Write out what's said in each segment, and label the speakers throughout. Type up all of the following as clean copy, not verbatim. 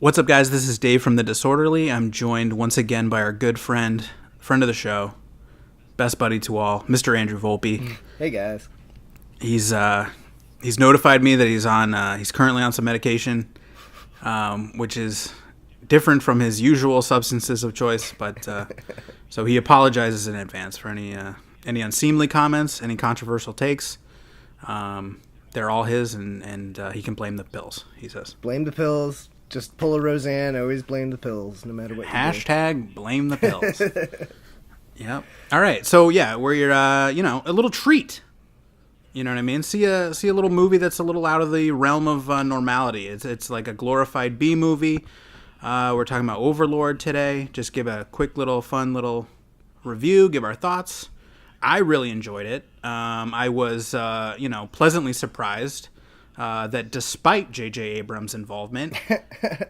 Speaker 1: What's up, guys? This is Dave from The Disorderly. I'm joined once again by our good friend of the show, best buddy to all, Mr. Andrew Volpe.
Speaker 2: Hey, guys.
Speaker 1: He's notified me that he's currently on some medication, which is different from his usual substances of choice. But so he apologizes in advance for any unseemly comments, any controversial takes. They're all his, and he can blame the pills, he says.
Speaker 2: Blame the pills. Just pull a Roseanne. Always blame the pills, no matter what you do.
Speaker 1: Hashtag blame the pills. Yep. All right. So, yeah, we're, a little treat. You know what I mean? See a little movie that's a little out of the realm of normality. It's like a glorified B movie. We're talking about Overlord today. Just give a quick little fun little review, give our thoughts. I really enjoyed it. I was, pleasantly surprised that despite J.J. Abrams' involvement,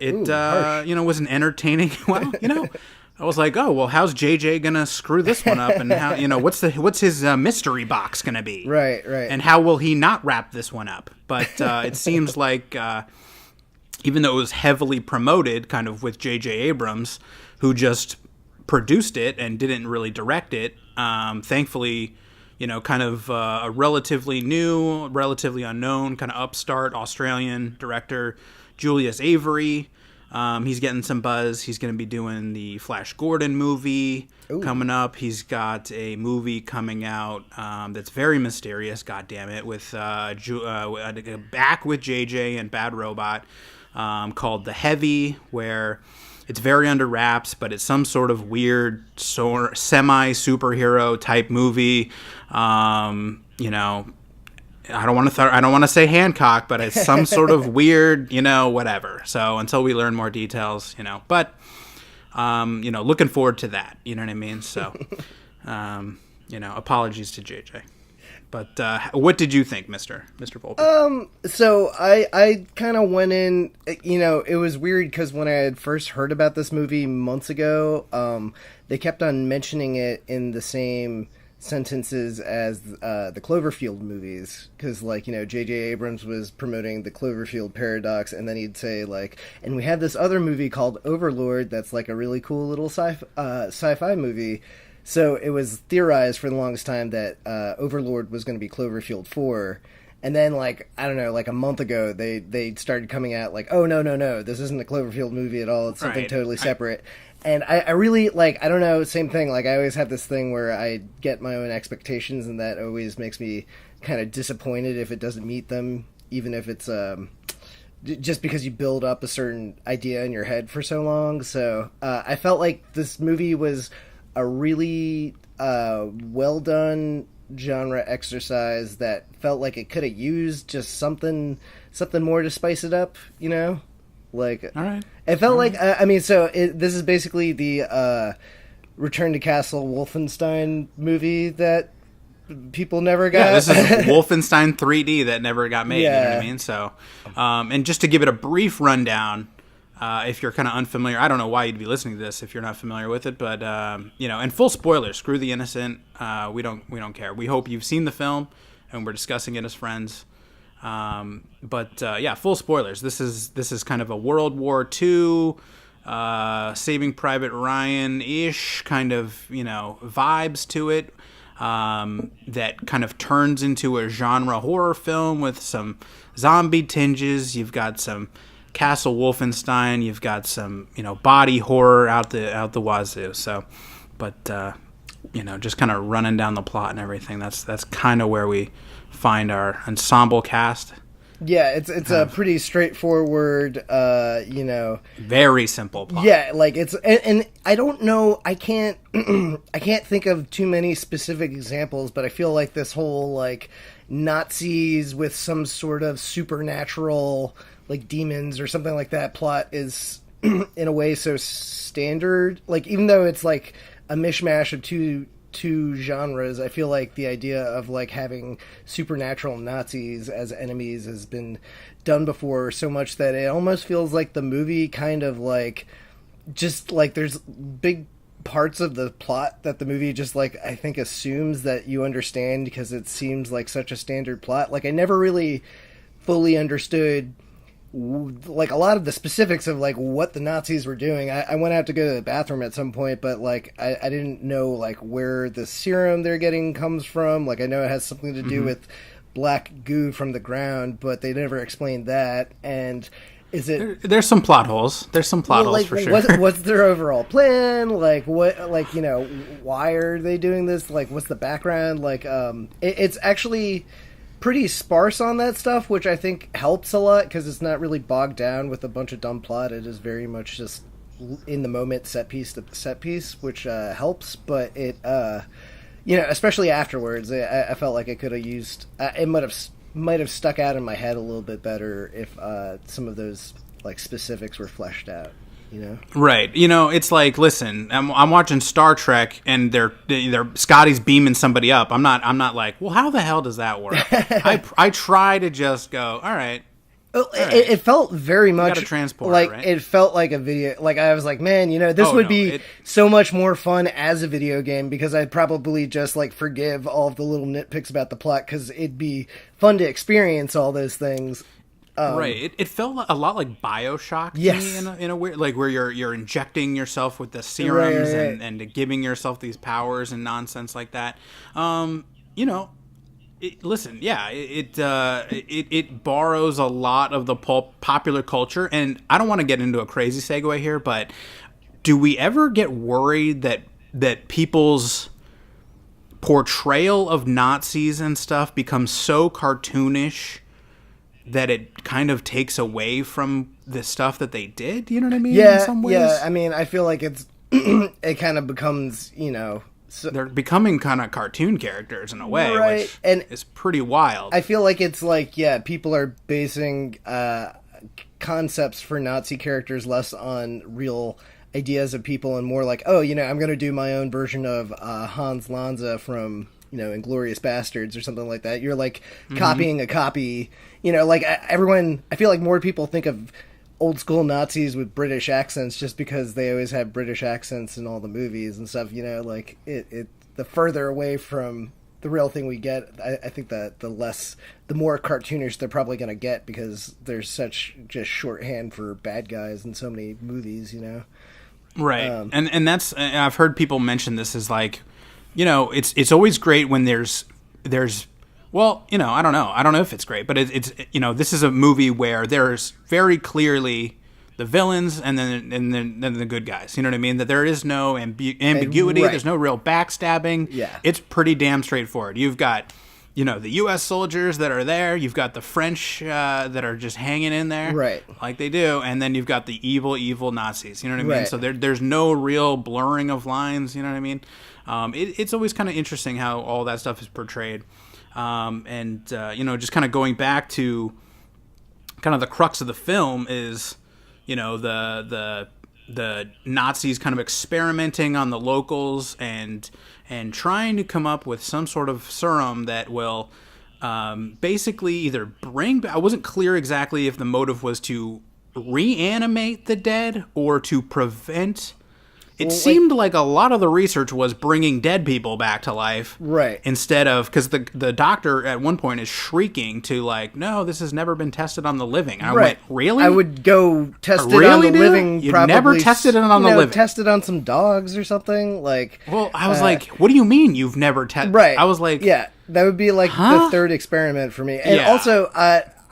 Speaker 1: it, was an entertaining, I was like, oh, well, how's J.J. going to screw this one up? And how, what's his mystery box going to be?
Speaker 2: Right.
Speaker 1: And how will he not wrap this one up? But it seems like, even though it was heavily promoted kind of with J.J. Abrams, who just produced it and didn't really direct it, thankfully, kind of a relatively new, relatively unknown, kind of upstart Australian director, Julius Avery. He's getting some buzz. He's going to be doing the Flash Gordon movie coming up. He's got a movie coming out that's very mysterious, goddammit, with back with JJ and Bad Robot, called The Heavy, where it's very under wraps, but it's some sort of weird semi-superhero type movie. I don't want to say Hancock, but it's some sort of weird, whatever. So until we learn more details, but looking forward to that. You know what I mean? So, apologies to JJ. But what did you think, Mr. Volpe?
Speaker 2: So I kind of went in, it was weird because when I had first heard about this movie months ago, they kept on mentioning it in the same sentences as the Cloverfield movies, because J.J. Abrams was promoting the Cloverfield paradox, and then he'd say and we had this other movie called Overlord that's like a really cool little sci-fi movie. So it was theorized for the longest time that Overlord was going to be Cloverfield 4. And then, a month ago, they started coming out oh, no, this isn't a Cloverfield movie at all. It's something totally separate. And I really, I don't know, same thing. I always have this thing where I get my own expectations, and that always makes me kind of disappointed if it doesn't meet them, even if it's just because you build up a certain idea in your head for so long. So I felt like this movie was a really well done genre exercise that felt like it could have used just something more to spice it up, all right. It felt this is basically the Return to Castle Wolfenstein movie that people never got.
Speaker 1: Yeah, this is Wolfenstein 3D that never got made. Yeah. You know what I mean? So, and just to give it a brief rundown, if you're kind of unfamiliar, I don't know why you'd be listening to this if you're not familiar with it, but and full spoilers, screw the innocent. We don't care. We hope you've seen the film, and we're discussing it as friends. Full spoilers. This is kind of a World War II, Saving Private Ryan-ish kind of vibes to it. That kind of turns into a genre horror film with some zombie tinges. You've got some Castle Wolfenstein, you've got some, body horror out the wazoo. So, but just kind of running down the plot and everything. That's kind of where we find our ensemble cast.
Speaker 2: Yeah, it's a pretty straightforward,
Speaker 1: very simple plot.
Speaker 2: Yeah, it's and I don't know, I can't think of too many specific examples, but I feel like this whole Nazis with some sort of supernatural demons or something like that plot is in a way so standard. Even though it's a mishmash of two genres, I feel like the idea of having supernatural Nazis as enemies has been done before so much that it almost feels like the movie kind of there's big parts of the plot that the movie just I think assumes that you understand because it seems like such a standard plot. I never really fully understood like a lot of the specifics of like what the Nazis were doing. I went out to go to the bathroom at some point, but like I didn't know like where the serum they're getting comes from. Like I know it has something to do with black goo from the ground, but they never explained that. And is it
Speaker 1: there's some plot holes. There's some plot holes
Speaker 2: like,
Speaker 1: for sure.
Speaker 2: What's their overall plan? Like what? Like, you know, why are they doing this? Like what's the background? Like it's actually pretty sparse on that stuff, which I think helps a lot because it's not really bogged down with a bunch of dumb plot. It is very much just in the moment, set piece to set piece, which helps. But it, you know, especially afterwards, I felt like I could have used. It might have stuck out in my head a little bit better if some of those like specifics were fleshed out. You know? Right.
Speaker 1: You know, it's like, listen, I'm watching Star Trek and they're Scotty's beaming somebody up. I'm not like, well, how the hell does that work? I try to just go, all right.
Speaker 2: It felt very much
Speaker 1: like right?
Speaker 2: It felt like a video. Like I was like, man, you know, this would be so much more fun as a video game because I'd probably just like forgive all of the little nitpicks about the plot because it'd be fun to experience all those things.
Speaker 1: Right. It felt a lot like BioShock to me in a weird, like where you're injecting yourself with the serums and giving yourself these powers and nonsense like that. You know, listen, yeah, it borrows a lot of the popular culture, and I don't want to get into a crazy segue here, but do we ever get worried that people's portrayal of Nazis and stuff becomes so cartoonish that it kind of takes away from the stuff that they did? You know what I mean?
Speaker 2: Yeah,
Speaker 1: in some ways?
Speaker 2: yeah. I mean, I feel like it's it kind of becomes, you know...
Speaker 1: they're becoming kind of cartoon characters in a way,
Speaker 2: right.
Speaker 1: Which
Speaker 2: and
Speaker 1: is pretty wild.
Speaker 2: I feel like it's like, yeah, people are basing concepts for Nazi characters less on real ideas of people and more like, oh, you know, I'm going to do my own version of Hans Lanza from... you know, Inglourious Bastards or something like that. You're like copying a copy, you know, like everyone, I feel like more people think of old school Nazis with British accents just because they always have British accents in all the movies and stuff, you know, like the further away from the real thing we get, I think that the more cartoonish they're probably going to get because there's such just shorthand for bad guys in so many movies, you know?
Speaker 1: Right. And that's, I've heard people mention this as like, you know, it's always great when there's well, you know, I don't know if it's great, but it's you know, this is a movie where there's very clearly the villains and then the good guys. You know what I mean? That there is no ambiguity. Right. There's no real backstabbing.
Speaker 2: Yeah,
Speaker 1: it's pretty damn straightforward. You've got, you know, the U.S. soldiers that are there. You've got the French that are just hanging in there,
Speaker 2: right,
Speaker 1: like they do, and then you've got the evil Nazis. You know what I mean?
Speaker 2: Right.
Speaker 1: So there's no real blurring of lines. You know what I mean? It's always kind of interesting how all that stuff is portrayed. And you know, just kind of going back to kind of the crux of the film is, you know, the Nazis kind of experimenting on the locals and trying to come up with some sort of serum that will basically either bring... I wasn't clear exactly if the motive was to reanimate the dead or to prevent... It seemed like a lot of the research was bringing dead people back to life.
Speaker 2: Right.
Speaker 1: Instead of... Because the doctor at one point is shrieking to like, no, this has never been tested on the living. And I went, really?
Speaker 2: I would go test it on the living.
Speaker 1: You've
Speaker 2: probably,
Speaker 1: never tested it on the living.
Speaker 2: Test it on some dogs or something. Like,
Speaker 1: well, I was like, what do you mean you've never tested?
Speaker 2: Right.
Speaker 1: I was like...
Speaker 2: Yeah, that would be like the third experiment for me. And also...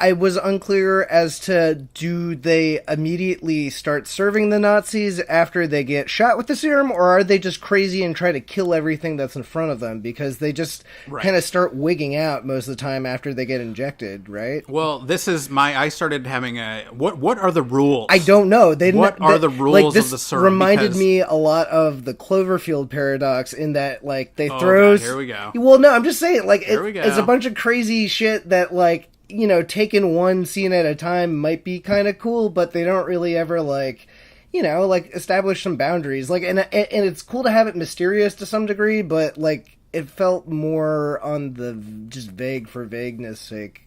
Speaker 2: I was unclear as to, do they immediately start serving the Nazis after they get shot with the serum, or are they just crazy and try to kill everything that's in front of them? Because they just kind of start wigging out most of the time after they get injected, right?
Speaker 1: Well, this is I started having a... What are the rules?
Speaker 2: I don't know.
Speaker 1: What are the rules of the serum?
Speaker 2: This reminded me a lot of the Cloverfield paradox in that, like, they
Speaker 1: throw... God, here we go.
Speaker 2: Well, no, I'm just saying, like, it's a bunch of crazy shit that, like, you know, taking one scene at a time might be kind of cool, but they don't really ever, like, you know, like, establish some boundaries. Like, and it's cool to have it mysterious to some degree, but, like, it felt more on the just vague for vagueness sake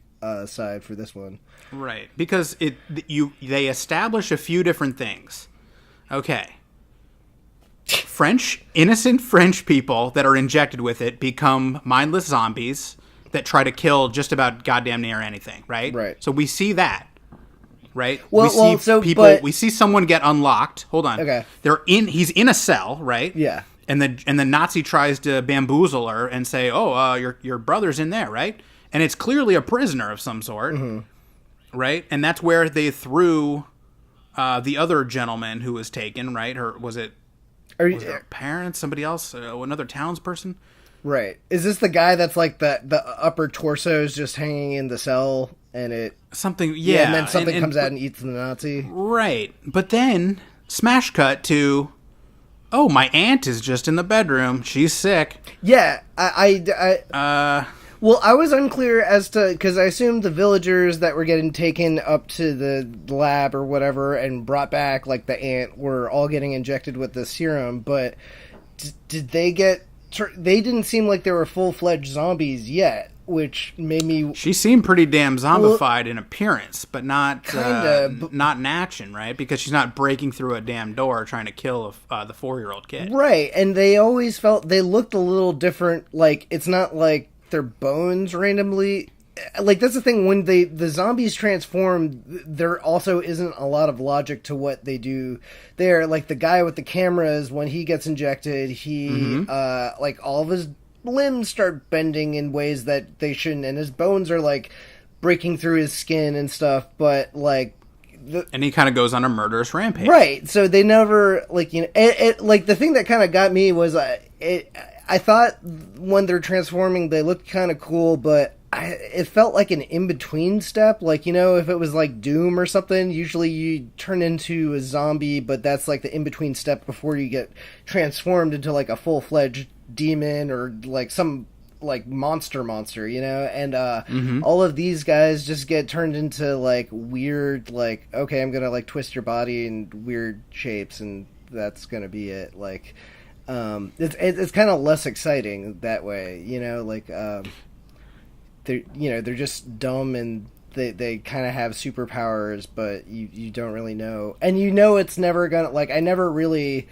Speaker 2: side for this one.
Speaker 1: Right, because they establish a few different things. Okay. Innocent French people that are injected with it become mindless zombies that try to kill just about goddamn near anything, right?
Speaker 2: Right.
Speaker 1: So we see that. right?
Speaker 2: Well,
Speaker 1: We see someone get unlocked. Hold on.
Speaker 2: Okay.
Speaker 1: He's in a cell, right?
Speaker 2: Yeah.
Speaker 1: And the Nazi tries to bamboozle her and say, "Oh, your brother's in there, right?" And it's clearly a prisoner of some sort, right? And that's where they threw the other gentleman who was taken, right? Was it her parents, somebody else, another townsperson?
Speaker 2: Right. Is this the guy that's like the upper torso is just hanging in the cell and it
Speaker 1: something? Yeah,
Speaker 2: and then something comes out and eats the Nazi.
Speaker 1: Right. But then smash cut to, oh, my aunt is just in the bedroom. She's sick.
Speaker 2: Yeah, well, I was unclear as to, because I assumed the villagers that were getting taken up to the lab or whatever and brought back, like the aunt, were all getting injected with the serum, but did they get... They didn't seem like they were full-fledged zombies yet, which made me...
Speaker 1: She seemed pretty damn zombified in appearance, but not not in action, right? Because she's not breaking through a damn door trying to kill the 4-year-old kid.
Speaker 2: Right, and they always felt... They looked a little different. Like, it's not like their bones randomly... Like, that's the thing, when the zombies transform, there also isn't a lot of logic to what they do there. Like, the guy with the cameras, when he gets injected, like, all of his limbs start bending in ways that they shouldn't, and his bones are, like, breaking through his skin and stuff, but, like...
Speaker 1: And he kind of goes on a murderous rampage.
Speaker 2: Right, so they never, like, you know... like, the thing that kind of got me was, I thought when they're transforming, they looked kind of cool, but... it felt like an in-between step. Like, you know, if it was like Doom or something, usually you turn into a zombie, but that's like the in-between step before you get transformed into like a full-fledged demon or like some like monster, you know? And all of these guys just get turned into like weird, like, okay, I'm gonna like twist your body in weird shapes and that's gonna be it. Like, it's kind of less exciting that way, you know? Like, they're just dumb and they kind of have superpowers, but you don't really know. And you know it's never gonna... Like, I never really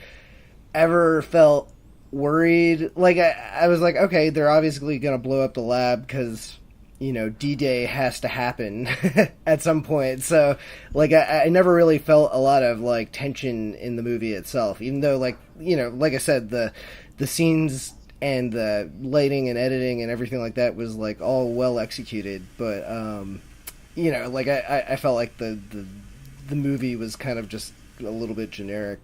Speaker 2: ever felt worried. Like, I was like, okay, they're obviously gonna blow up the lab because, you know, D-Day has to happen at some point. So, like, I never really felt a lot of, like, tension in the movie itself. Even though, like, you know, like I said, the scenes... and the lighting and editing and everything like that was like all well executed, but you know, like I felt like the movie was kind of just a little bit generic.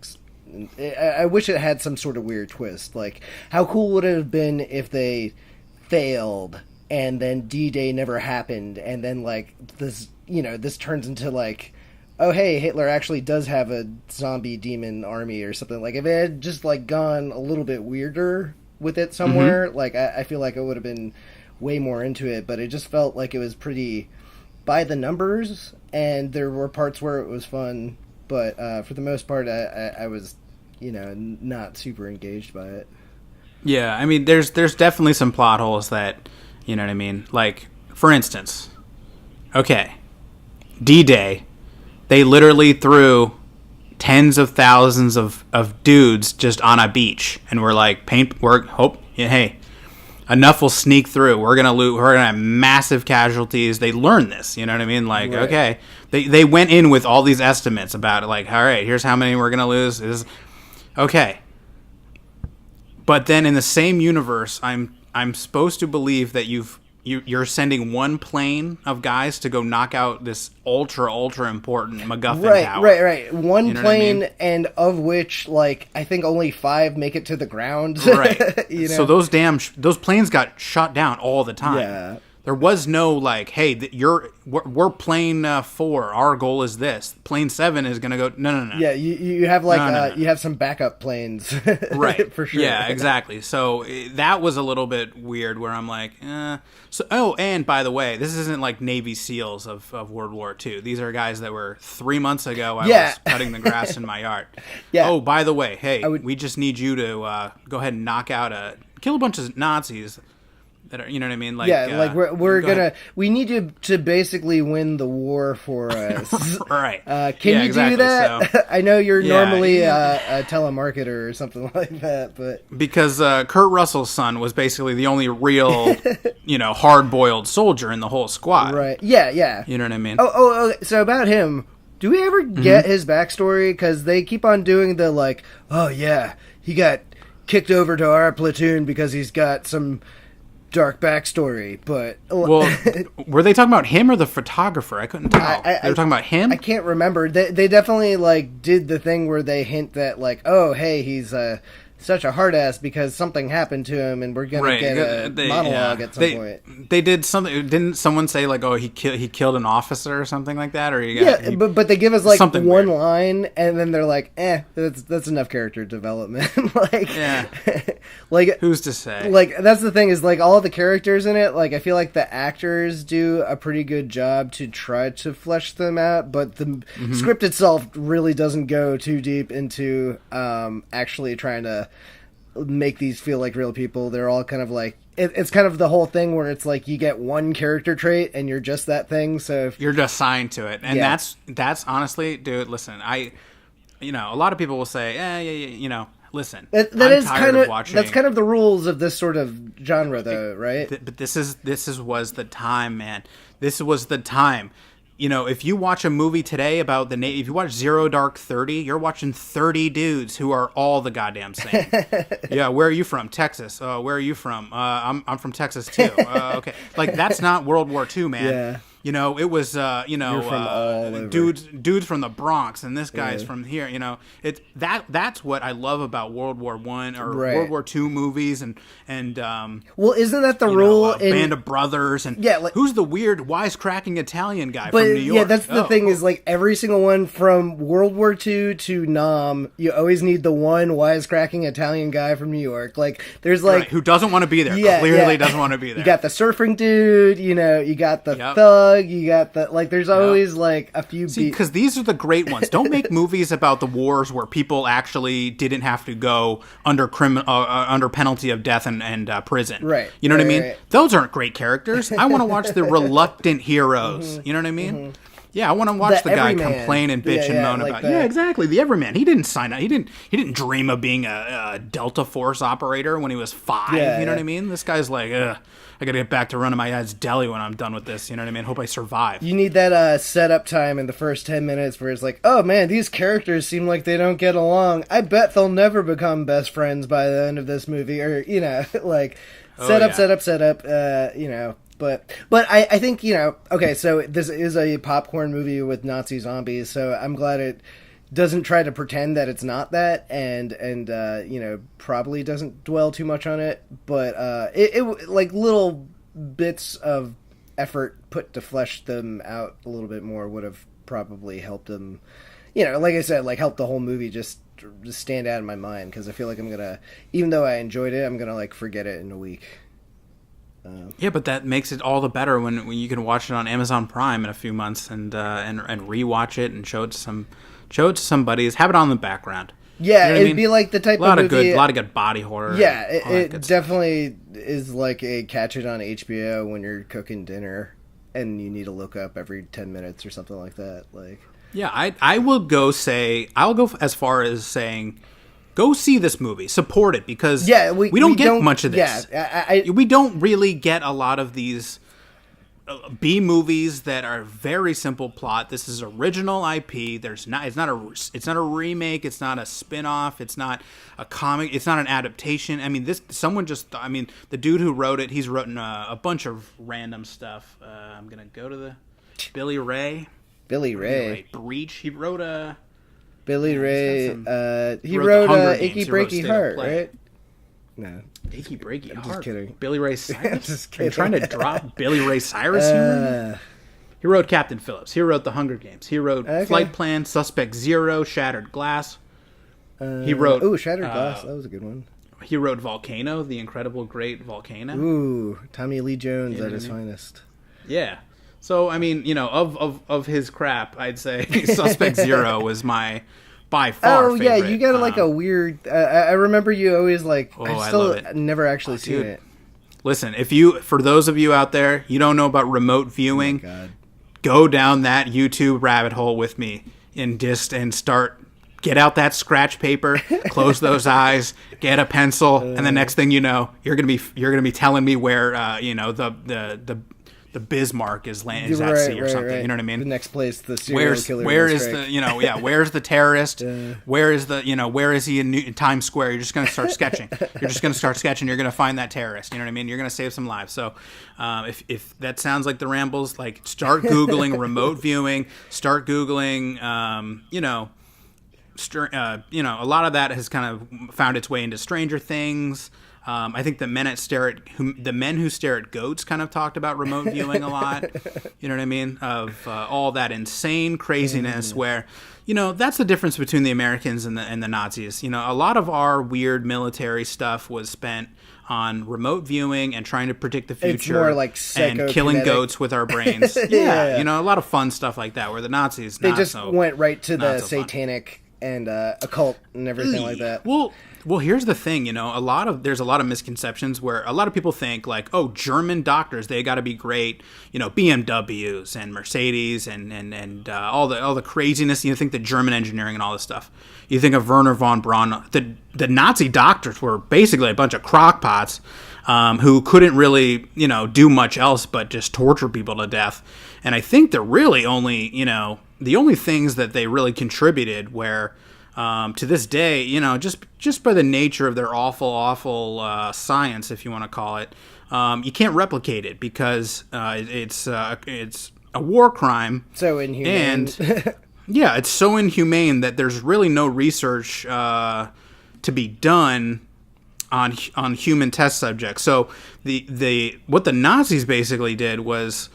Speaker 2: I wish it had some sort of weird twist. Like, how cool would it have been if they failed and then D-Day never happened, and then like this, you know, this turns into like, oh hey, Hitler actually does have a zombie demon army or something. Like, if it had just like gone a little bit weirder with it somewhere, like I feel like I would have been way more into it, but it just felt like it was pretty by the numbers, and there were parts where it was fun, but for the most part I was, you know, not super engaged by it.
Speaker 1: Yeah, I mean, there's definitely some plot holes that, you know what I mean, like, for instance, okay, D-Day, they literally threw tens of thousands of dudes just on a beach, and we're like, hey, enough will sneak through. We're gonna have massive casualties. They learned this, you know what I mean? Like, right. Okay, they went in with all these estimates about it. Like, all right, here's how many we're gonna lose. Okay, but then in the same universe, I'm supposed to believe that you're sending one plane of guys to go knock out this ultra important MacGuffin tower.
Speaker 2: Right. One plane, I mean? And of which, like, I think only 5 make it to the ground.
Speaker 1: Right.
Speaker 2: You know?
Speaker 1: So those planes got shot down all the time. Yeah. There was no, like, hey, we're plane 4. Our goal is this. Plane 7 is going to go... No.
Speaker 2: Yeah, you have, like, you have some backup planes.
Speaker 1: Right.
Speaker 2: For sure.
Speaker 1: Yeah, exactly. So that was a little bit weird where I'm like, So, and by the way, this isn't like Navy SEALs of World War II. These are guys that were 3 months ago I was cutting the grass in my yard. Yeah. Oh, by the way, hey, we just need you to go ahead and kill a bunch of Nazis... that are, you know what I mean? Like,
Speaker 2: like we need you to basically win the war for us.
Speaker 1: Right.
Speaker 2: Can you do that? So, I know you're normally a telemarketer or something like that, but... Because
Speaker 1: Kurt Russell's son was basically the only real, you know, hard-boiled soldier in the whole squad.
Speaker 2: Right. Yeah.
Speaker 1: You know what I mean?
Speaker 2: Oh, so about him, Do we ever get his backstory? Because they keep on doing the, like, oh yeah, he got kicked over to our platoon because he's got some dark backstory, but...
Speaker 1: Well, were they talking about him or the photographer? I couldn't tell. They were talking about him?
Speaker 2: I can't remember. They definitely, like, did the thing where they hint that, like, oh, hey, he's such a hard ass because something happened to him and we're gonna get a monologue at some point.
Speaker 1: They did something. Didn't someone say, like, oh, he killed an officer or something like that? Or
Speaker 2: but they give us, like, one
Speaker 1: weird
Speaker 2: line and then they're like, that's enough character development. Like,
Speaker 1: yeah.
Speaker 2: Like,
Speaker 1: who's to say?
Speaker 2: Like, that's the thing is, like, all the characters in it, like, I feel like the actors do a pretty good job to try to flesh them out, but the script itself really doesn't go too deep into actually trying to make these feel like real people. They're all kind of like, it's kind of the whole thing where it's like you get one character trait and you're just that thing, so
Speaker 1: you're just assigned to it. And that's honestly, dude, listen, a lot of people will say, listen,
Speaker 2: that's kind of the rules of this sort of genre, though, right?
Speaker 1: But this was the time, man. This was the time. If you watch a movie today about if you watch Zero Dark 30, you're watching 30 dudes who are all the goddamn same. Yeah, where are you from? Texas. Where are you from? I'm from Texas too. Okay, like that's not World War II, man. Yeah. It was
Speaker 2: you're from all over.
Speaker 1: dudes from the Bronx, and this guy's from here. That's what I love about World War I or World War II movies, and
Speaker 2: well, isn't that the rule in
Speaker 1: Band of Brothers? And who's the weird wisecracking Italian guy from New York?
Speaker 2: Yeah, that's the thing is, like, every single one from World War II to Nam, you always need the one wisecracking Italian guy from New York. Like, there's like
Speaker 1: who doesn't want to be there. Clearly doesn't want to be there.
Speaker 2: You got the surfing dude. You got the thug. You got the, like, there's always like a few
Speaker 1: because these are the great ones. Don't make movies about the wars where people actually didn't have to go under under penalty of death and prison.
Speaker 2: Right.
Speaker 1: You know what I mean? Right. Those aren't great characters. I want to watch the reluctant heroes. You know what I mean? Yeah, I want to watch the guy complain and bitch and moan about. Yeah, exactly. The everyman. He didn't sign up. He didn't dream of being a Delta Force operator when he was 5. You know what I mean? This guy's like, I got to get back to running my dad's deli when I'm done with this. You know what I mean? Hope I survive.
Speaker 2: You need that setup time in the first 10 minutes where it's like, oh man, these characters seem like they don't get along. I bet they'll never become best friends by the end of this movie. Or, like, set up. But I think, okay, so this is a popcorn movie with Nazi zombies, so I'm glad it doesn't try to pretend that it's not that, and probably doesn't dwell too much on it, but it like little bits of effort put to flesh them out a little bit more would have probably helped them, like I said, like help the whole movie just stand out in my mind, because I feel like I'm gonna, even though I enjoyed it, I'm gonna like forget it in a week.
Speaker 1: Yeah, but that makes it all the better when you can watch it on Amazon Prime in a few months and rewatch it and show it to some buddies. Have it on in the background.
Speaker 2: Yeah, it'd be like the type of movie.
Speaker 1: A lot of good body horror.
Speaker 2: Yeah, it definitely is like a catch it on HBO when you're cooking dinner and you need to look up every 10 minutes or something like that. Like,
Speaker 1: yeah, I'll go as far as saying, go see this movie, support it, because we don't get much of this. Yeah, we don't really get a lot of these B movies that are very simple plot. This is original IP. It's not a remake. It's not a spin-off. It's not a comic. It's not an adaptation. I mean, the dude who wrote it, he's written a bunch of random stuff. I'm gonna go to the Billy Ray. Breach. He wrote a.
Speaker 2: Billy Ray. He wrote Achy Breaky Heart, right? No.
Speaker 1: Achy Breaky Heart.
Speaker 2: Just kidding.
Speaker 1: Billy Ray Cyrus?
Speaker 2: I'm just kidding.
Speaker 1: Are you trying to drop Billy Ray Cyrus here? He wrote Captain Phillips. He wrote The Hunger Games. He wrote Flight Plan, Suspect Zero, Shattered Glass. He wrote...
Speaker 2: Shattered Glass. That was a good one.
Speaker 1: He wrote Volcano, The Incredible Great Volcano.
Speaker 2: Ooh, Tommy Lee Jones at his finest.
Speaker 1: Yeah. So, I mean, of his crap, I'd say Suspect Zero was my... by far favorite.
Speaker 2: Yeah, you got like a weird... I remember you always like... I still never actually seen it.
Speaker 1: Listen, for those of you out there, you don't know about remote viewing, go down that YouTube rabbit hole with me and get out that scratch paper, close those eyes, get a pencil, and the next thing you know, you're gonna be telling me where the the Bismarck is at sea or something.
Speaker 2: Right.
Speaker 1: You know what I mean?
Speaker 2: The next place the serial killer
Speaker 1: where
Speaker 2: will
Speaker 1: is
Speaker 2: strike.
Speaker 1: the where's the terrorist? Where is the where is he in Times Square? You're just going to start sketching. You're just going to start sketching. You're going to find that terrorist. You know what I mean? You're going to save some lives. So if that sounds like the rambles, like start Googling remote viewing. Start Googling a lot of that has kind of found its way into Stranger Things. I think the men who stare at goats kind of talked about remote viewing a lot. You know what I mean? Of all that insane craziness where, that's the difference between the Americans and the Nazis. A lot of our weird military stuff was spent on remote viewing and trying to predict the future.
Speaker 2: It's more like
Speaker 1: and killing goats with our brains. Yeah. A lot of fun stuff like that where the Nazis
Speaker 2: went right to the satanic
Speaker 1: fun.
Speaker 2: And occult and everything like that.
Speaker 1: Well, here's the thing, there's a lot of misconceptions where a lot of people think like, oh, German doctors, they got to be great, BMWs and Mercedes and all the craziness. You think the German engineering and all this stuff. You think of Werner von Braun. The Nazi doctors were basically a bunch of crockpots who couldn't really, do much else but just torture people to death. And I think they're really only, the only things that they really contributed were, to this day, just by the nature of their awful science, if you want to call it, you can't replicate it because it's a war crime.
Speaker 2: So inhumane.
Speaker 1: And yeah, it's so inhumane that there's really no research to be done on human test subjects. So what the Nazis basically did was,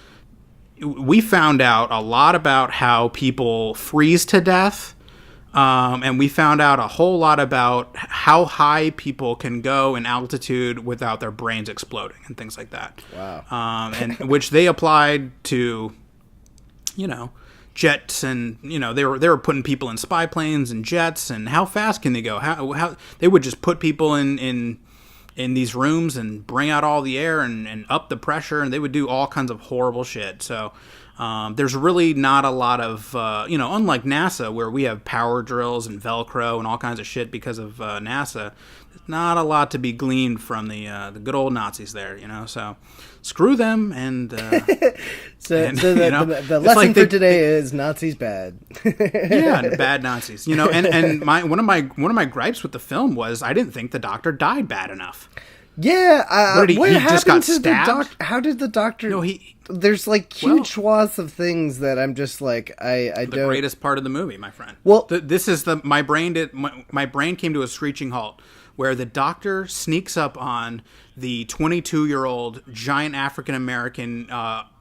Speaker 1: we found out a lot about how people freeze to death, and we found out a whole lot about how high people can go in altitude without their brains exploding and things like that.
Speaker 2: Wow.
Speaker 1: And which they applied to, jets, and they were putting people in spy planes and jets, and how fast can they go? How they would just put people in these rooms and bring out all the air and up the pressure, and they would do all kinds of horrible shit. So there's really not a lot of, unlike NASA, where we have power drills and Velcro and all kinds of shit because of NASA, there's not a lot to be gleaned from the good old Nazis there, so screw them. And
Speaker 2: the lesson for today is Nazis bad.
Speaker 1: Yeah, bad Nazis. And one of my gripes with the film was I didn't think the doctor died bad enough.
Speaker 2: Yeah,
Speaker 1: he just got stabbed?
Speaker 2: How did the doctor?
Speaker 1: No,
Speaker 2: there's like huge swaths of things that I'm just like I don't.
Speaker 1: The greatest part of the movie, my friend.
Speaker 2: Well,
Speaker 1: this is my brain came to a screeching halt where the doctor sneaks up on the 22-year-old giant African American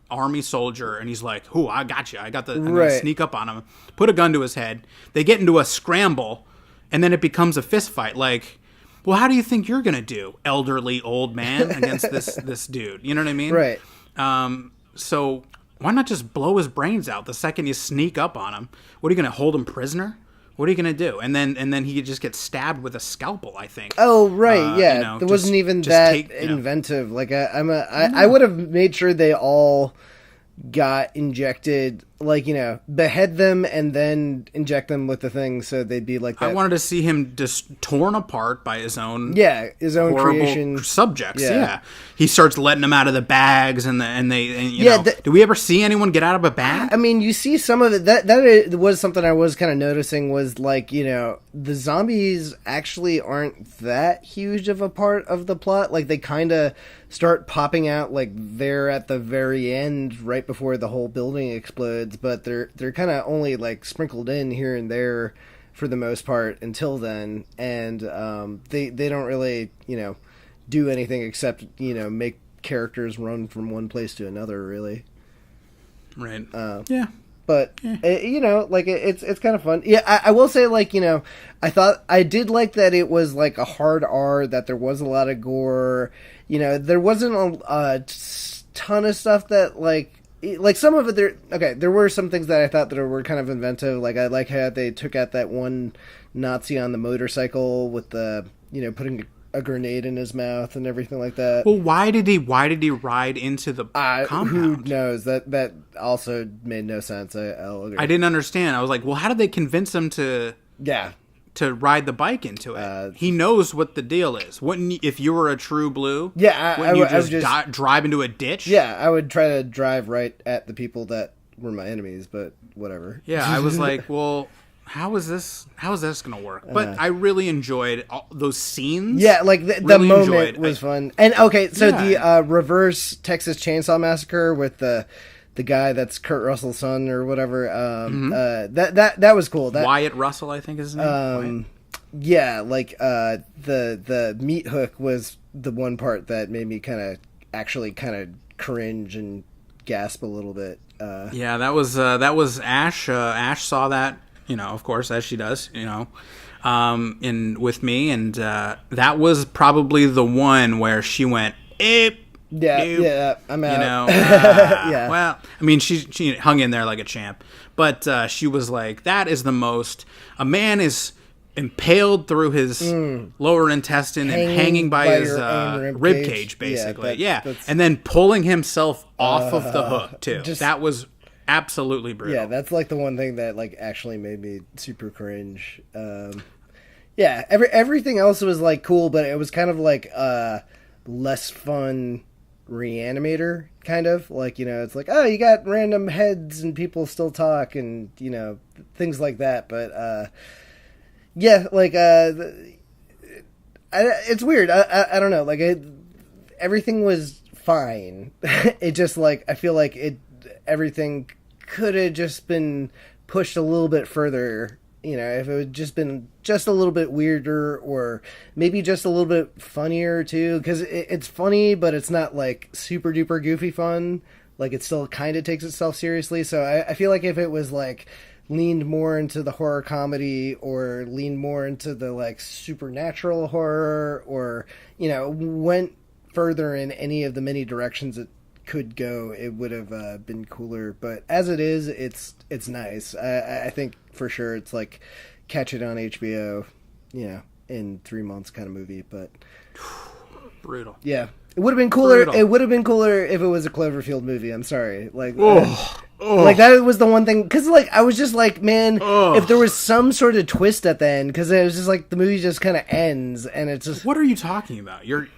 Speaker 1: army soldier, and he's like, "Ooh, I got you. I'm gonna sneak up on him, put a gun to his head." They get into a scramble, and then it becomes a fist fight. Like, well, how do you think you're gonna do, elderly old man, against this dude? You know what I mean?
Speaker 2: Right.
Speaker 1: So why not just blow his brains out the second you sneak up on him? What are you gonna hold him prisoner? What are you gonna do? And then he just gets stabbed with a scalpel, I think.
Speaker 2: Oh right, yeah. There wasn't even that inventive. Like I would have made sure they all got injected, like, behead them and then inject them with the thing so they'd be like that.
Speaker 1: I wanted to see him just torn apart by his own
Speaker 2: creation
Speaker 1: subjects. Yeah. He starts letting them out of the bags and do we ever see anyone get out of a bag?
Speaker 2: I mean, you see some of it. That was something I was kind of noticing was like, the zombies actually aren't that huge of a part of the plot. Like, they kind of start popping out like they're at the very end right before the whole building explodes, but they're kind of only like sprinkled in here and there for the most part until then, and they don't really do anything except make characters run from one place to another, really.
Speaker 1: Right.
Speaker 2: But like it's kind of fun. Yeah, I will say, like, I did like that it was like a hard R, that there was a lot of gore. There wasn't a ton of stuff that like some of it there. Okay, there were some things that I thought that were kind of inventive. Like, I like how they took out that one Nazi on the motorcycle with the putting a grenade in his mouth and everything like that.
Speaker 1: Well, why did he ride into the compound?
Speaker 2: Who knows? That also made no sense. I'll agree.
Speaker 1: I didn't understand. I was like, well, how did they convince him to to ride the bike into it. He knows what the deal is. Wouldn't you, if you were a true blue?
Speaker 2: Yeah,
Speaker 1: wouldn't you just drive into a ditch?
Speaker 2: Yeah, I would try to drive right at the people that were my enemies, but whatever.
Speaker 1: Yeah, I was like, well, how is this going to work? But I really enjoyed those scenes.
Speaker 2: Yeah, like the moment was fun. And okay, so the reverse Texas Chainsaw Massacre with the guy that's Kurt Russell's son or whatever. That was cool.
Speaker 1: Wyatt Russell, I think is his name.
Speaker 2: Yeah, like the meat hook was the one part that made me kind of cringe and gasp a little bit.
Speaker 1: Yeah, that was Ash. Ash saw that, of course, as she does, with me, and that was probably the one where she went,
Speaker 2: Yeah, I'm out.
Speaker 1: Yeah. Well, I mean, she hung in there like a champ, but she was like, that is the most. A man is impaled through his lower intestine and hanging by his rib cage, basically. Yeah, and then pulling himself off of the hook too. That was absolutely brutal.
Speaker 2: Yeah, that's like the one thing that like actually made me super cringe. Yeah, everything else was like cool, but it was kind of like less fun Reanimator kind of like, it's like, oh, you got random heads and people still talk and things like that, but yeah, like it's weird. I don't know, like everything was fine. It just like I feel like everything could have just been pushed a little bit further. If it had just been just a little bit weirder or maybe just a little bit funnier too, because it's funny, but it's not like super duper goofy fun. Like it still kind of takes itself seriously. So I feel like if it was like leaned more into the horror comedy or leaned more into the like supernatural horror or, went further in any of the many directions it could go, it would have been cooler. But as it is, it's nice. I think for sure it's like catch it on HBO, in 3 months kind of movie. But
Speaker 1: brutal.
Speaker 2: Yeah, it would have been cooler. Brutal. It would have been cooler if it was a Cloverfield movie. I'm sorry, like like that was the one thing, because like I was just like, man, if there was some sort of twist at the end, because it was just like the movie just kind of ends and it's just.
Speaker 1: What are you talking about? You're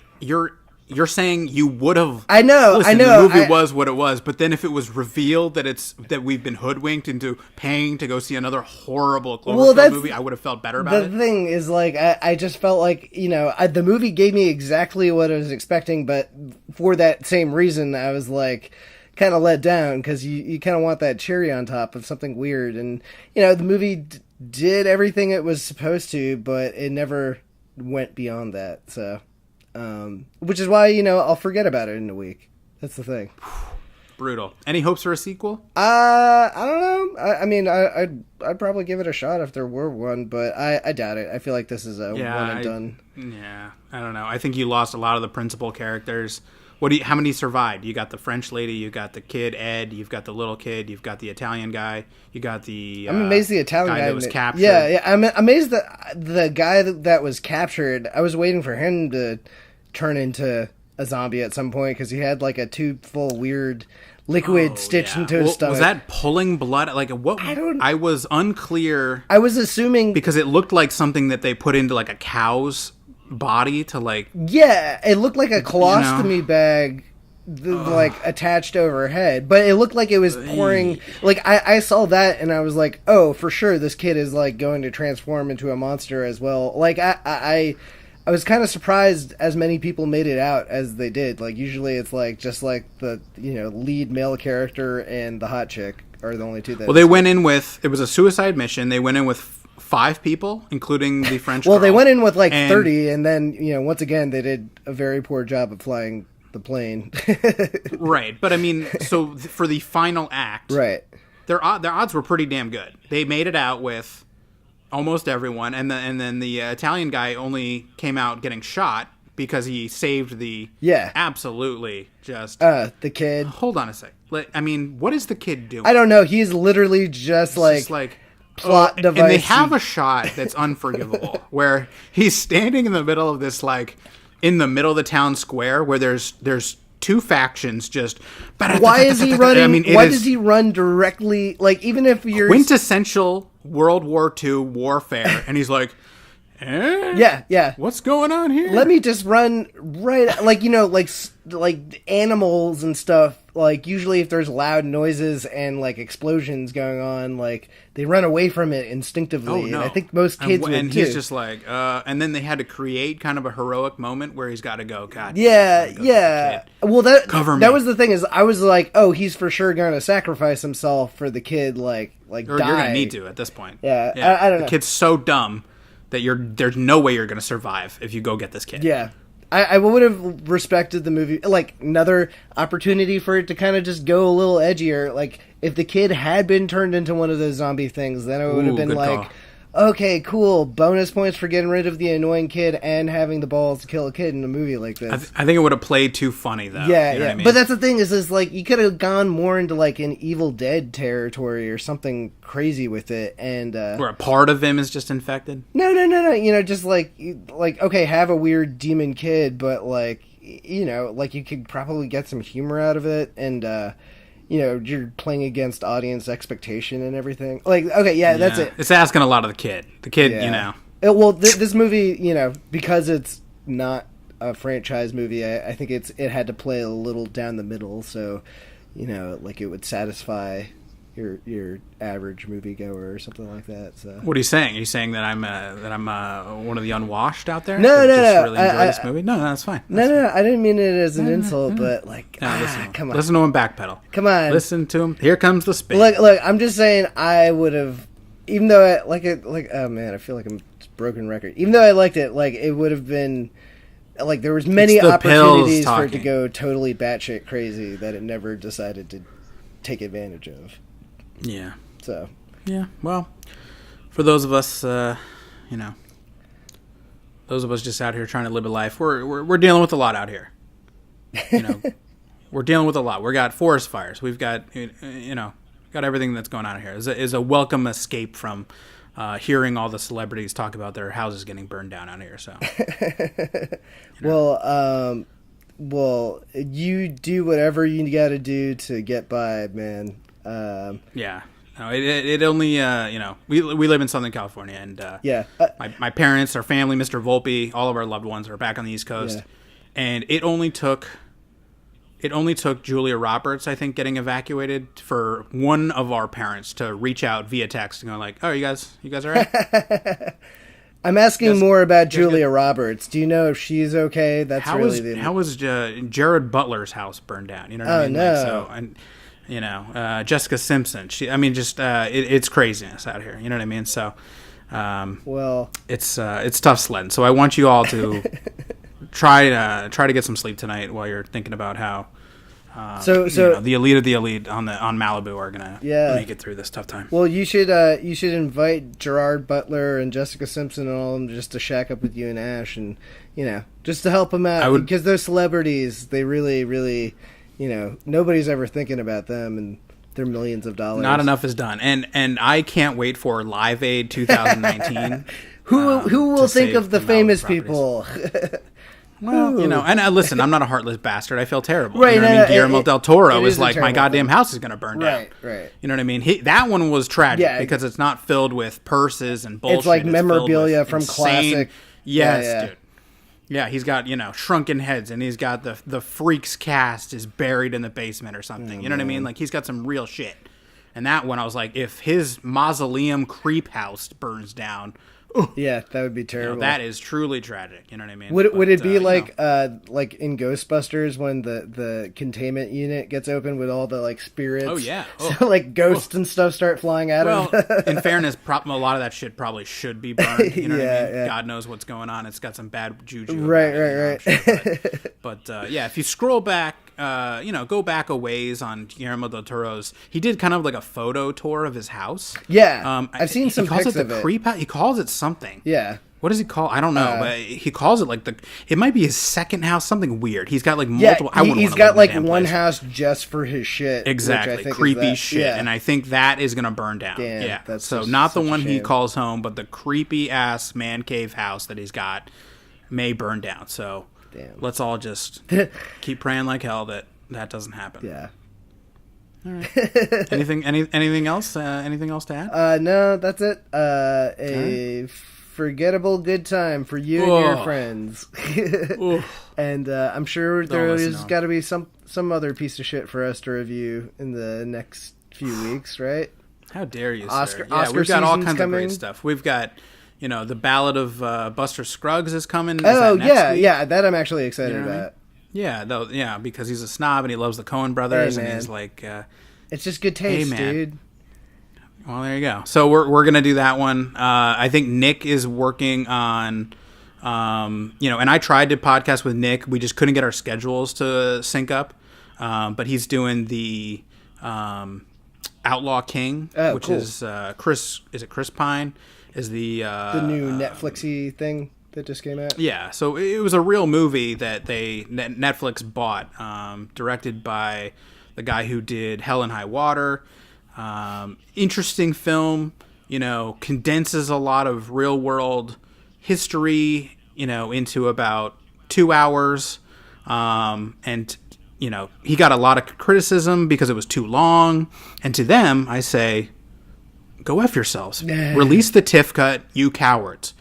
Speaker 1: saying you would have.
Speaker 2: I know.
Speaker 1: The movie was what it was, but then if it was revealed that we've been hoodwinked into paying to go see another horrible Cloverfield movie, I would have felt better about it.
Speaker 2: The thing is, like, I just felt like the movie gave me exactly what I was expecting, but for that same reason, I was like kind of let down because you kind of want that cherry on top of something weird, and the movie did everything it was supposed to, but it never went beyond that. So. Which is why, I'll forget about it in a week. That's the thing.
Speaker 1: Brutal. Any hopes for a sequel?
Speaker 2: I don't know. I mean, I'd probably give it a shot if there were one, but I doubt it. I feel like this is a one and done.
Speaker 1: Yeah, I don't know. I think you lost a lot of the principal characters. How many survived? You got the French lady, you got the kid Ed, you've got the little kid, you've got the Italian guy, you got the.
Speaker 2: I'm amazed the Italian guy
Speaker 1: that was captured.
Speaker 2: Yeah. I'm amazed that the guy that was captured. I was waiting for him to turn into a zombie at some point because he had like a tube full weird liquid stitched into his stomach.
Speaker 1: Was that pulling blood? Like what? I was unclear.
Speaker 2: I was assuming
Speaker 1: because it looked like something that they put into like a cow's body to like.
Speaker 2: Yeah, it looked like a colostomy bag, like attached over her head, but it looked like it was pouring. Like I saw that and I was like, oh, for sure, this kid is like going to transform into a monster as well. Like I was kind of surprised as many people made it out as they did. Like usually it's like just like the lead male character and the hot chick are the only two that.
Speaker 1: Well, they went in with it was a suicide mission. They went in with 5 people, including the French.
Speaker 2: Well, they went in with like 30, and then once again they did a very poor job of flying the plane.
Speaker 1: Right, but I mean, so for the final act,
Speaker 2: right,
Speaker 1: their odds were pretty damn good. They made it out with almost everyone, and then the Italian guy only came out getting shot because he saved the absolutely just
Speaker 2: the kid.
Speaker 1: Hold on a sec. I mean, what is the kid doing?
Speaker 2: I don't know. He's literally just like plot device.
Speaker 1: And they have a shot that's unforgivable where he's standing in the middle of this in the middle of the town square where there's two factions just.
Speaker 2: Why is he running?
Speaker 1: I mean,
Speaker 2: why does he run directly? Like, even if you're
Speaker 1: quintessential World War II warfare, and he's like,
Speaker 2: yeah.
Speaker 1: What's going on here?
Speaker 2: Let me just run right, like, like animals and stuff. Like, usually if there's loud noises and like explosions going on, like they run away from it instinctively.
Speaker 1: Oh, no.
Speaker 2: And I think most kids would
Speaker 1: and
Speaker 2: too.
Speaker 1: he's just like, and then they had to create kind of a heroic moment where he's got to go. God,
Speaker 2: yeah. Well, that was the thing, is I was like, oh, he's for sure going to sacrifice himself for the kid. Like
Speaker 1: or
Speaker 2: die.
Speaker 1: you're going to need to at this point.
Speaker 2: Yeah. I don't know.
Speaker 1: The kid's so dumb that there's no way you're going to survive if you go get this kid.
Speaker 2: Yeah. I would have respected the movie, like, another opportunity for it to kind of just go a little edgier. Like, if the kid had been turned into one of those zombie things, then it would have been like, call. Okay, cool, bonus points for getting rid of the annoying kid and having the balls to kill a kid in a movie like this.
Speaker 1: I think it would have played too funny, though.
Speaker 2: Yeah,
Speaker 1: you know what I mean?
Speaker 2: But that's the thing, is like, you could have gone more into, like, an Evil Dead territory or something crazy with it, and
Speaker 1: where a part of him is just infected.
Speaker 2: No. Just like, okay, have a weird demon kid, but like, like, you could probably get some humor out of it, and you're playing against audience expectation and everything. Like, okay, yeah, that's it.
Speaker 1: It's asking a lot of the kid. The kid,
Speaker 2: Well, this movie, because it's not a franchise movie, I think it had to play a little down the middle, so like it would satisfy your average moviegoer or something like that. So,
Speaker 1: what are you saying? Are you saying that I'm one of the unwashed out there?
Speaker 2: No.
Speaker 1: Really enjoy this movie? No, that's fine.
Speaker 2: No. I didn't mean it as an insult, but like, come on,
Speaker 1: listen to him backpedal.
Speaker 2: Come on,
Speaker 1: listen to him. Here comes the spin.
Speaker 2: Look, I'm just saying, I would have, even though oh man, I feel like I'm broken record. Even though I liked it, like, it would have been. Like, there was many opportunities for it to go totally batshit crazy that it never decided to take advantage of.
Speaker 1: Yeah.
Speaker 2: So.
Speaker 1: Yeah. Well, for those of us, those of us just out here trying to live a life, we're dealing with a lot out here. We're dealing with a lot. We got forest fires. We've got got everything that's going on here. Is a welcome escape from hearing all the celebrities talk about their houses getting burned down out here. So.
Speaker 2: Well, you do whatever you got to do to get by, man.
Speaker 1: Yeah. No, it only, we live in Southern California, and my parents, our family, Mr. Volpe, all of our loved ones are back on the East Coast, and it only took Julia Roberts, I think, getting evacuated for one of our parents to reach out via text and go like, "Oh, you guys all right?"
Speaker 2: I'm asking more about Julia Roberts. Do you know if she's okay? That's
Speaker 1: how was Jared Butler's house burned down? You know what I mean?
Speaker 2: No.
Speaker 1: Jessica Simpson. It's craziness out here. You know what I mean? So, it's tough sledding. So I want you all to try to get some sleep tonight while you're thinking about how the elite of the elite on Malibu are gonna make it through this tough time.
Speaker 2: Well, you should invite Gerard Butler and Jessica Simpson and all of them just to shack up with you and Ash, and just to help them out, because they're celebrities. They really, really. Nobody's ever thinking about them, and they're millions of dollars.
Speaker 1: Not enough is done, and I can't wait for Live Aid 2019.
Speaker 2: Who will think of the famous people?
Speaker 1: Well, and listen, I'm not a heartless bastard. I feel terrible.
Speaker 2: Right,
Speaker 1: you know what I mean? Guillermo del Toro is like, my goddamn house is going to burn down.
Speaker 2: Right.
Speaker 1: You know what I mean? That one was tragic because it's not filled with purses and bullshit.
Speaker 2: It's like memorabilia from classic.
Speaker 1: Yes, dude. Yeah, he's got, shrunken heads, and he's got the Freaks cast is buried in the basement or something. You know what I mean? Like, he's got some real shit. And that one, I was like, if his mausoleum creep house burns down...
Speaker 2: Yeah, that would be terrible.
Speaker 1: That is truly tragic. You know what I mean?
Speaker 2: Would it be like in Ghostbusters when the containment unit gets open with all the like spirits?
Speaker 1: Oh yeah.
Speaker 2: So like ghosts and stuff start flying out of it.
Speaker 1: In fairness, a lot of that shit probably should be burned. You know what I mean? Yeah. God knows what's going on. It's got some bad juju.
Speaker 2: Right.
Speaker 1: Sure, but if you scroll back, go back a ways on Guillermo del Toro's. He did kind of like a photo tour of his house.
Speaker 2: Yeah, I've seen some pics of it.
Speaker 1: He calls it the creep house. He calls it something.
Speaker 2: Yeah.
Speaker 1: What does he call? I don't know, but he calls it like it might be his second house, something weird. He's got like multiple.
Speaker 2: He's got like one house just for his shit.
Speaker 1: Exactly, creepy shit, and I think that is gonna burn down.
Speaker 2: Damn,
Speaker 1: that's so not the one he calls home, but the creepy ass man cave house that he's got may burn down. So
Speaker 2: Damn.
Speaker 1: let's all just keep praying like hell that doesn't happen.
Speaker 2: Yeah.
Speaker 1: All right. Anything else? Anything else to add?
Speaker 2: No, that's it. A forgettable good time for you and your friends. And I'm sure there's got to be some other piece of shit for us to review in the next few weeks, right?
Speaker 1: How dare you,
Speaker 2: Oscar,
Speaker 1: sir? Yeah, we've got all kinds
Speaker 2: coming.
Speaker 1: of great stuff. We've got, the Ballad of Buster Scruggs is coming.
Speaker 2: Oh, yeah, that I'm actually excited about.
Speaker 1: Yeah, because he's a snob and he loves the Coen brothers, and he's like...
Speaker 2: it's just good taste, dude.
Speaker 1: Well, there you go. So we're going to do that one. I think Nick is working on... and I tried to podcast with Nick. We just couldn't get our schedules to sync up. But he's doing the... Outlaw King, which
Speaker 2: cool.
Speaker 1: is Chris. Is it Chris Pine? Is the
Speaker 2: new Netflixy thing that just came out?
Speaker 1: Yeah, so it was a real movie that Netflix bought, directed by the guy who did Hell and High Water. Interesting film, condenses a lot of real world history, into about 2 hours, and. He got a lot of criticism because it was too long. And to them, I say, go F yourselves. Release the TIFF cut, you cowards.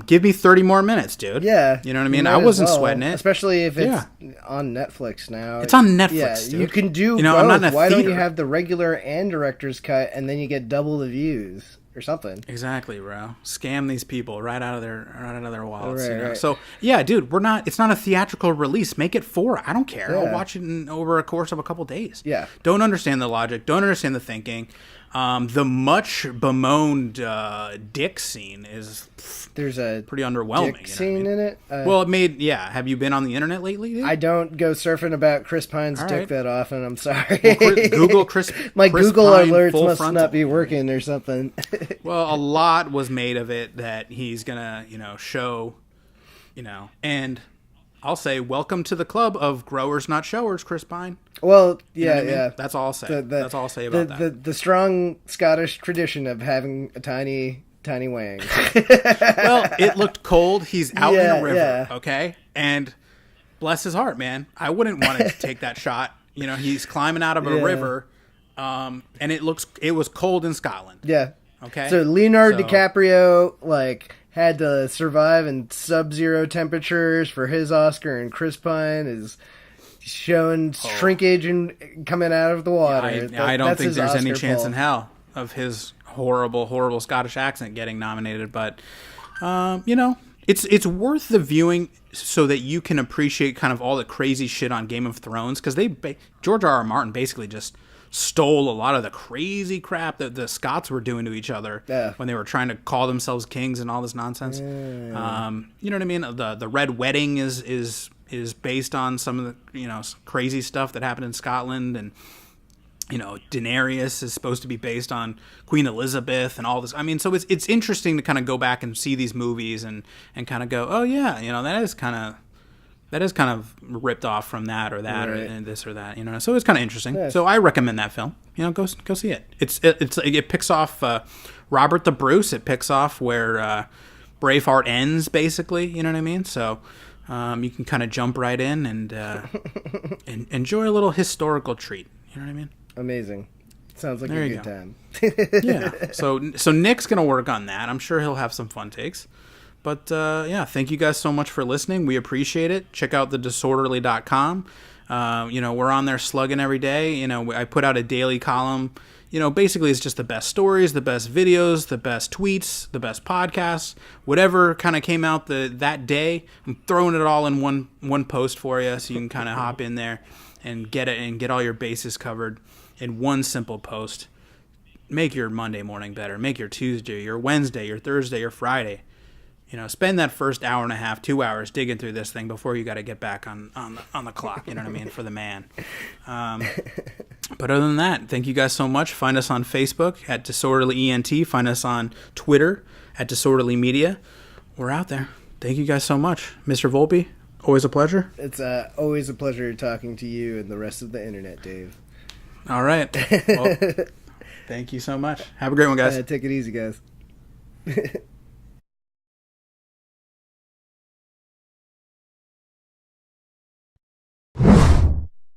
Speaker 1: Give me 30 more minutes, dude.
Speaker 2: Yeah.
Speaker 1: You know what I mean? I wasn't sweating it.
Speaker 2: Especially if it's on Netflix now.
Speaker 1: It's on Netflix, dude.
Speaker 2: You can do both.
Speaker 1: I'm not in a
Speaker 2: Why
Speaker 1: theater.
Speaker 2: don't you have the regular and director's cut, and then you get double the views? Or something.
Speaker 1: Exactly, bro. Scam these people right out of their wallets.
Speaker 2: Right.
Speaker 1: So yeah, dude, it's not a theatrical release. Make it 4. I don't care. I'll watch it over a course of a couple days.
Speaker 2: Yeah.
Speaker 1: Don't understand the logic. Don't understand the thinking. The much bemoaned dick scene is
Speaker 2: there's a
Speaker 1: pretty underwhelming.
Speaker 2: Dick scene in it.
Speaker 1: Well, it made Have you been on the internet lately, dude?
Speaker 2: I don't go surfing about Chris Pine's dick that often. I'm sorry.
Speaker 1: Well, Google Chris.
Speaker 2: My
Speaker 1: Chris
Speaker 2: Google
Speaker 1: Pine
Speaker 2: alerts must
Speaker 1: frontal.
Speaker 2: not be working or something.
Speaker 1: Well, a lot was made of it that he's gonna, show, and I'll say, welcome to the club of growers, not showers, Chris Pine.
Speaker 2: Well,
Speaker 1: You know what I mean?
Speaker 2: yeah.
Speaker 1: That's all I'll say. That's all I'll say about that.
Speaker 2: The strong Scottish tradition of having a tiny wang.
Speaker 1: Well, it looked cold. He's out in a river,
Speaker 2: yeah.
Speaker 1: okay? And bless his heart, man. I wouldn't want to take that shot. He's climbing out of a river, and it was cold in Scotland.
Speaker 2: Yeah.
Speaker 1: Okay.
Speaker 2: So Leonardo DiCaprio had to survive in sub-zero temperatures for his Oscar, and Chris Pine is showing shrinkage and coming out of the water.
Speaker 1: I don't think there's any chance in
Speaker 2: hell.
Speaker 1: hell of his horrible Scottish accent getting nominated. But it's worth the viewing so that you can appreciate kind of all the crazy shit on Game of Thrones, because George R.R. Martin basically just stole a lot of the crazy crap that the Scots were doing to each other when they were trying to call themselves kings and all this nonsense. You know what I mean? The Red Wedding is based on some of the crazy stuff that happened in Scotland, and Daenerys is supposed to be based on Queen Elizabeth and all this. I mean, so it's interesting to kind of go back and see these movies and kind of go, oh yeah, that is kind of ripped off from that or that
Speaker 2: right.
Speaker 1: or this or that. So it's kind of interesting.
Speaker 2: Yeah.
Speaker 1: So I recommend that film. Go see it. It picks off Robert the Bruce. It picks off where Braveheart ends, basically. You know what I mean? So. You can kind of jump right in and enjoy a little historical treat. You know what I mean?
Speaker 2: Amazing. Sounds like a good time.
Speaker 1: Yeah. So Nick's going to work on that. I'm sure he'll have some fun takes. But thank you guys so much for listening. We appreciate it. Check out thedisorderly.com. We're on there slugging every day. I put out a daily column. Basically it's just the best stories, the best videos, the best tweets, the best podcasts, whatever kind of came out that day. I'm throwing it all in one post for you, so you can kind of hop in there and get it and get all your bases covered in one simple post. Make your Monday morning better. Make your Tuesday, your Wednesday, your Thursday, your Friday. Spend that first hour and a half, 2 hours digging through this thing before you got to get back on the clock. You know what I mean? For the man. But other than that, thank you guys so much. Find us on Facebook at Disorderly ENT. Find us on Twitter at Disorderly Media. We're out there. Thank you guys so much. Mr. Volpe, always a pleasure.
Speaker 2: It's always a pleasure talking to you and the rest of the internet, Dave.
Speaker 1: All right. Well, thank you so much. Have a great one, guys.
Speaker 2: Take it easy, guys.